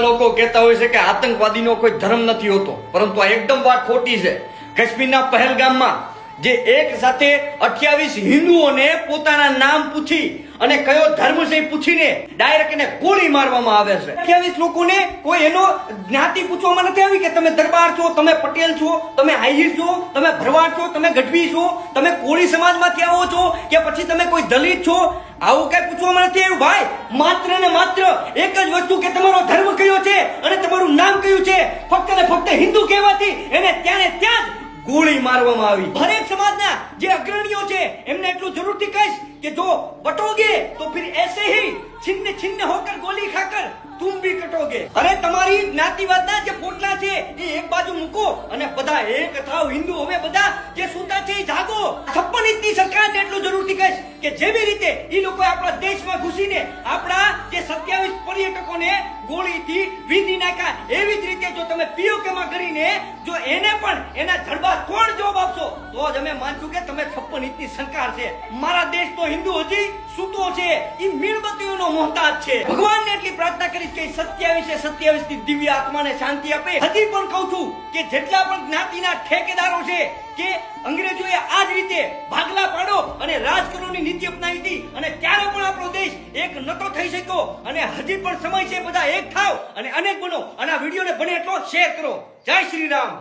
લોકો કહેતા હોય છે કે આતંકવાદીનો કોઈ ધર્મ નથી હોતો, પરંતુ આ એકદમ વાત ખોટી છે. કાશ્મીરના પહેલગામમાં જે એક સાથે 28 હિન્દુઓને પોતાના નામ પૂછી અને કયો ધર્મ છે પૂછીને ડાયરેક્ટ એને ગોળી મારવામાં આવે છે. 28 લોકોને કોઈ એનો જ્ઞાતિ પૂછવામાં નથી આવી કે તમે દરબાર છો, તમે પટેલ છો, તમે આહિર છો, તમે ભરવાડ છો, તમે ગઢવી છો, તમે કોળી સમાજમાંથી આવો છો કે પછી તમે કોઈ દલિત છો. આવું કઈ પૂછવામાં નથી આવ્યું ભાઈ. માત્ર ને માત્ર એક જ વસ્તુ કે તમારો ધર્મ કયો છે અને તમારું નામ કયું છે. ફક્ત ને ફક્ત હિન્દુ કહેવાથી એને ત્યાં જ ગોળી મારવામાં આવી. હરેક સમાજના જે અગ્રણીઓ છે એમને એટલું જરૂરથી કહીશ કે જો બટોગે તો ફિર ऐसे ही छिन्न छिन्न होकर गोली खाकर तुम भी कटोगे. અરે તમારી જ્ઞાતિવાદના જે પોટલા છે એ એક બાજુ મૂકો અને બધા એક થાવ. હિન્દુ હવે બધા જે સૂતા છે એ જાગો. 56 ઇંચની સરકારને એટલું જરૂરથી કહીશ કે જેવી રીતે એ લોકો આપણા દેશમાં ઘૂસીને આપણા જે 27 પર્યટકોને ગોળીથી વીંધી નાખ્યા, એવી જ રીતે જો તમે પીઓકેમાં કરીને જો એને પણ એના જડબા તોડ જવાબ આપશો તો જ અમે માનશું કે તમે 56 ઇંચની સરકાર છે. મારા દેશનો હિન્દુ હજી સૂતો છે, એ મીણબત્તીઓનો મોહતાજ છે. ભગવાનને એટલી પ્રાર્થના કરીશ કે 27 ની દિવ્ય આત્માને શાંતિ આપે. હજી પણ કહું છું કે જેટલા પણ જ્ઞાતિના ઠેકેદારો છે કે અંગ્રેજોએ આ જ રીતે ભાગલા પાડો અને રાજ કરોની નીતિ અપનાવી હતી અને ત્યારે પણ આપણો દેશ એક નતો થઈ શક્યો. અને હજી પણ સમય છે, બધા એક થાવ અને અનેક બનો અને આ વિડીયોને બને એટલો શેર કરો. જય શ્રી રામ.